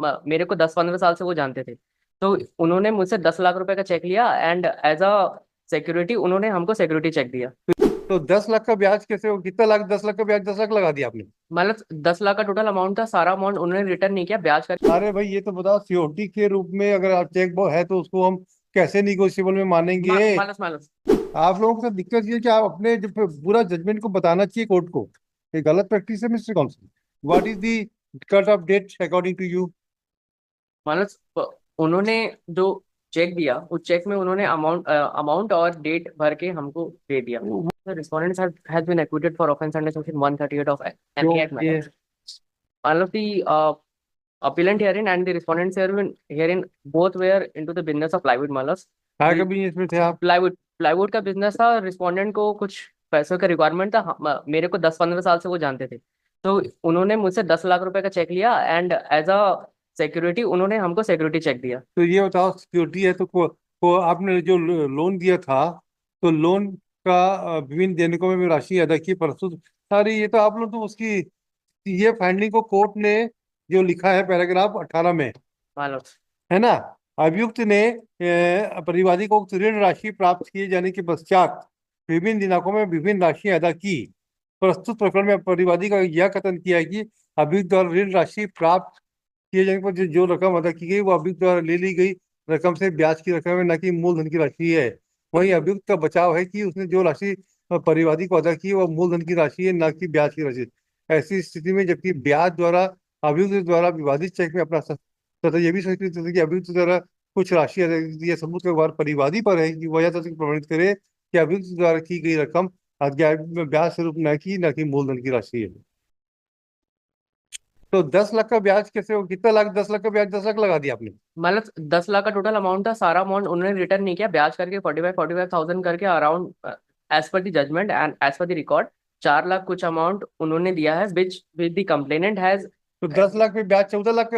मेरे को 10-15 साल से वो जानते थे। तो उन्होंने मुझसे 10 लाख रुपए का चेक लिया एंड एज अ सिक्योरिटी उन्होंने हमको सिक्योरिटी चेक दिया। तो 10 लाख का ब्याज कैसे हो? कितना लाख? 10 लाख का ब्याज 10 लाख लगा दिया आपने? मतलब 10 लाख का टोटल अमाउंट था, सारा अमाउंट उन्होंने रिटर्न नहीं किया, ब्याज का। अरे भाई, ये तो बताओ, सिक्योरिटी के रूप में अगर आप चेक वो है तो उसको हम कैसे निगोशिएबल में मानेंगे? Minus minus. आप लोगों के साथ दिक्कत ये है कि आप अपने जो पूरा जजमेंट को बताना चाहिए कोर्ट को। ये गलत प्रैक्टिस है mister counsel. What is the cut off date according to you? Minus. उन्होंने जो चेक दिया उस चेक में उन्होंने अमाउंट और डेट भर के हमको दे दिया। The respondent has been acquitted for offense under section 138 of जो MPAC ये matters. All of the appellant herein and the respondents herein both were into the business of plywood malas. क्या The कभी इसमें थे आप? प्लाईवुड का business था, respondent को कुछ पैसों का रिक्वायरमेंट था, मेरे को 10-15 साल से वो जानते थे। तो उन्होंने मुझसे 10 लाख रुपए का चेक लिया एंड एज अ सिक्योरिटी उन्होंने हमको सिक्योरिटी चेक दिया। तो ये बताओ, सिक्योरिटी है तो को आपने जो लोन दिया था, तो लोन का विभिन्न देनकों में राशि अदा की प्रस्तुत सारी, ये तो आप लोग तो उसकी ये फाइंडिंग को कोर्ट ने जो लिखा है पैराग्राफ 18 में, मानो। है ना? अभियुक्त ने परिवादी को उक्त ऋण राशि प्राप्त किए जाने के पश्चात विभिन्न दिनांकों में विभिन्न राशि अदा की। प्रस्तुत प्रकरण में परिवादी का यह कथन किया है कि अभियुक्त द्वारा ऋण राशि प्राप्त किए जाने पर जो रकम अदा की गई वो अभियुक्त द्वारा ले ली गई रकम से ब्याज की रकम है, न कि मूलधन की राशि है। वहीं अभियुक्त का बचाव है कि उसने जो राशि परिवादी को अदा की वो मूलधन की राशि है, न कि ब्याज की राशि। ऐसी स्थिति में जबकि ब्याज द्वारा अभियुक्त द्वारा विवादित चेक में अपना तथा ये भी सुनिश्चित है कि अभियुक्त द्वारा कुछ राशि अदा की गई है, सबूत का भार परिवादी पर है कि वह तथ्य प्रमाणित करे कि अभियुक्त द्वारा की गई रकम अज्ञात में ब्याज स्वरूप न कि मूलधन की राशि है। तो 10 लाख का ब्याज कैसे हो? कितना लाख? 10 लाख का ब्याज 10 लाख लगा दिया आपने? मतलब 10 लाख का टोटल अमाउंट था, सारा अमाउंट उन्होंने रिटर्न नहीं किया, ब्याज करके 45,000 करके around as per the judgment and as per the record 4 lakh कुछ अमाउंट उन्होंने दिया है which with the complainant has. तो 10 लाख पे ब्याज 14 लाख,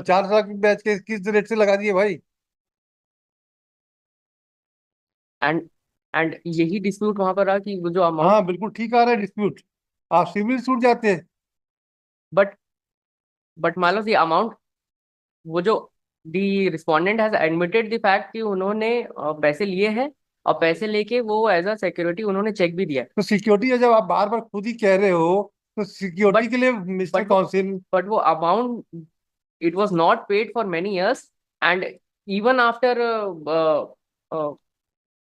4 लाख ब्याज के किस रेट से लगा दिए भाई? एंड एंड यही डिस्प्यूट वहां पर रहा कि वो जो अमाउंट। हाँ, बिल्कुल ठीक आ रहा है डिस्प्यूट। आप सिविल सूट जाते हैं। बट बट मान लो द अमाउंट, वो जो the respondent has admitted the fact कि उन्होंने पैसे लिए हैं और पैसे लेके वो एज अ सिक्योरिटी उन्होंने चेक भी दिया है। तो सिक्योरिटी है, जब आप बार बार खुद ही कह रहे हो, तो सिक्योरिटी बट के लिए मिस्टर बट वो काउंसिल। बट वो amount it was not paid for many years and even after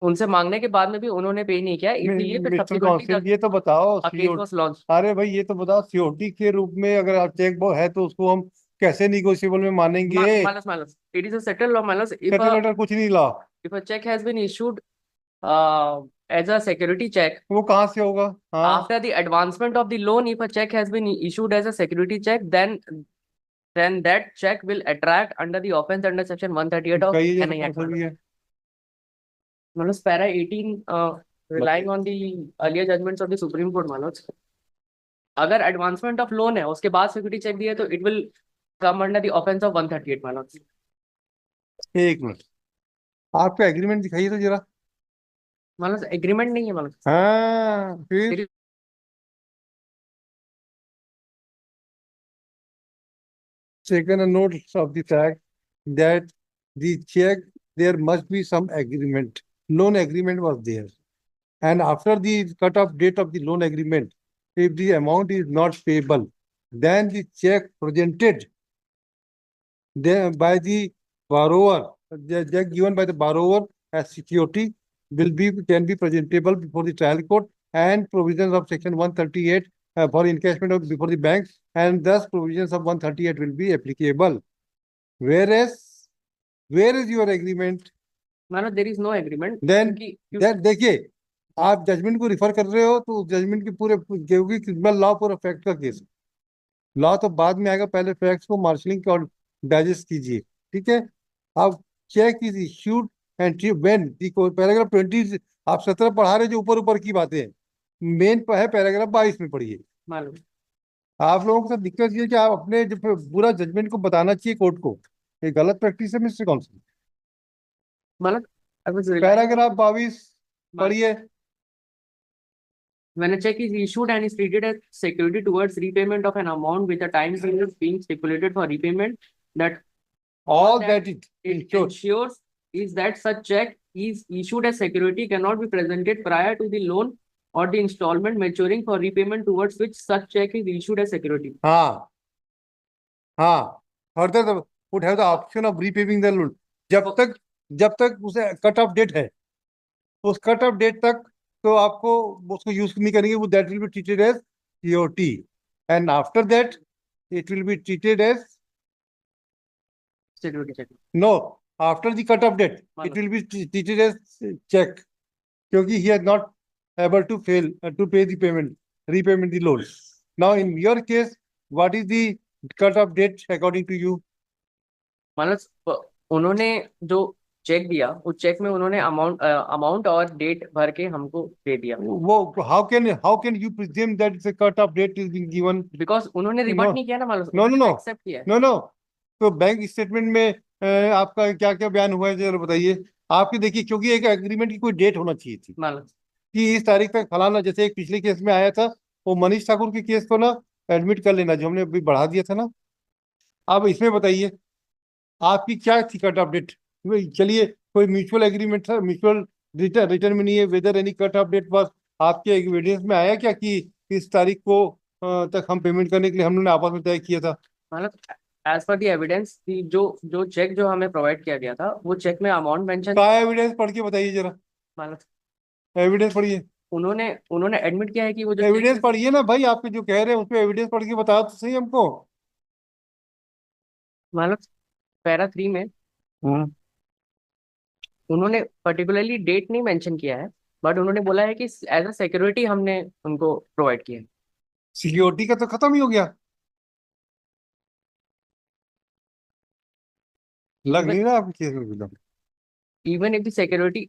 उनसे मांगने के बाद में भी उन्होंने पे नहीं किया, इसीलिए फिर मिस्टर सब्सिक्वेंटली काउंसिल, ये तो बताओ a case CO was launch. अरे भाई, ये तो बताओ, सिक्योरिटी के रूप में अगर आप चेक वो है तो उसको हम कैसे निगोशिएबल में मानेंगे? Minus it is a settle law minus settle letter कुछ नहीं ला। if a check has been issued as a security check वो कहाँ से होगा? हाँ, after the advancement of the loan, if a check has been issued as a security check, then that check will attract under the offense under section 138 of कहिए जरा NI कौन Act सा भी है। Manoj, para 18, relying on the earlier judgments of the Supreme Court, Manoj, अगर advancement of loan है उसके बाद सिक्योरिटी चेक दिया तो it will come under the offence of 138, Manoj. एक मिनट, आपका एग्रीमेंट दिखाइए तो जरा। मनोज एग्रीमेंट नहीं है मनोज। हाँ, फिर There is taken a notice of the fact that the check, there must be some agreement. Loan agreement was there. And after the cut-off date of the loan agreement, if the amount is not payable, then the check presented by the borrower, the check given by the borrower as security can be presentable before the trial court, and provisions of section 138 for encashment of before the bank, and thus provisions of 138 will be applicable. Whereas, where is your agreement? Manoj there is no agreement Then क्योंकि that देखिए, आप judgement को refer कर रहे हो तो judgement के पूरे, क्योंकि क्रिमिनल लॉ पूरा फैक्ट का केस, लॉ तो बाद में आएगा, पहले फैक्ट्स को मार्शलिंग का डाइजेस्ट कीजिए। ठीक है? अब cheque is issued and when paragraph 20, आप 17 पढ़ा रहे जो ऊपर ऊपर की बातें हैं, मेन पर है पैराग्राफ 22 में पढ़िए। मालूम। आप लोगों के साथ दिक्कत ये है कि आप अपने जो पूरा जजमेंट को बताना चाहिए कोर्ट को। ये गलत प्रैक्टिस है मिस्टर काउंसिल। मतलब आई वाज रिलाइंग पैराग्राफ 22 पढ़िए। when a check is issued and is treated as security towards repayment of an amount with a time period being stipulated for repayment, that all that that it it ensures. ensures is that such check is issued as security cannot be presented prior to the loan or the installment maturing for repayment towards which such check is issued as security. हाँ हाँ, further would have the option of repaying the loan. जब तक उसे cut off date है, उस cut off date तक तो आपको उसको यूज नहीं करेंगे, वो that will be treated as COT, and after that it will be treated as Security check. No, after the cut off date it will be treated as check, क्योंकि he has not able to fail to pay the payment, repayment the loan. Now in your case what is the cut off date according to you? मतलब उन्होंने जो check दिया उस check में उन्होंने amount और date भर के हमको दे दिया, वो how can you presume that the cut off date is being given? Because उन्होंने रिवर्ट नहीं किया ना, मतलब No, no, no. एक्सेप्ट किया है। नो तो बैंक स्टेटमेंट में आपका क्या क्या बयान हुआ है जरा बताइए। आपकी देखिए, क्योंकि एक एग्रीमेंट की कोई डेट होना चाहिए थी मतलब कि इस तारीख तक फलाना, जैसे एक पिछले केस में आया था वो मनीष ठाकुर के केस को ना एडमिट कर लेना, जो हमने अभी बढ़ा दिया था ना। अब इसमें बताइए आपकी क्या थी कट ऑफ डेट? चलिए, कोई म्यूचुअल एग्रीमेंट था, म्यूचुअल रिटर्न में नहीं है, whether any cut off date पास आपके एविडेंस में आया क्या कि इस तारीख को तक हम पेमेंट करने के लिए हम लोगों ने आपस में तय किया था? मतलब एज पर द एविडेंस जो जो चेक जो हमें प्रोवाइड किया गया था वो चेक में अमाउंट मेंशन, क्या एविडेंस पढ़ के बताइए जरा, मतलब एविडेंस पढ़िए, उन्होंने उन्होंने एडमिट किया है कि वो जो एविडेंस पढ़िए ना भाई, आपके जो कह रहे हैं उसमें एविडेंस पढ़ के बताओ तो सही हमको। मतलब पैरा 3 में उन्होंने पर्टिकुलरली डेट नहीं मेंशन किया है, बट उन्होंने बोला है कि एज अ सिक्योरिटी हमने उनको प्रोवाइड किया है। सिक्योरिटी का तो खत्म ही हो गया, लग इवन नहीं रहा आपके केस में एकदम। इवन इफ द सिक्योरिटी,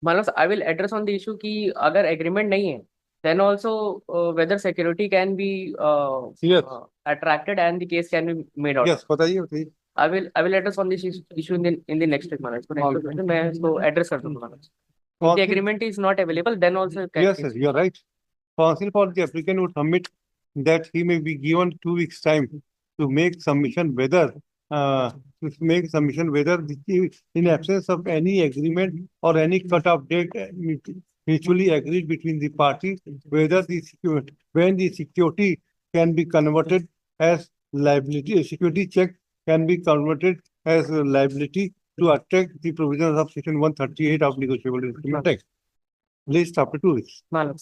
मतलब I will address on the issue कि अगर एग्रीमेंट नहीं है then also whether security can be yes attracted and the case can be made out. Yes, बताइए बताइए। I will address on this issue in the next week, मतलब इसको next week में मैं इसको एड्रेस कर दूंगा। If the agreement is not available, then also you can Yes, sir, you are right. Counsel for the applicant would submit that he may be given 2 weeks' time to make submission whether in absence of any agreement or any cut-off date mutually agreed between the parties, when the security can be converted as liability, a security check can be converted as a liability to attract the provisions of Section 138 of Negotiable Instrument Act. List after 2 weeks. मतलब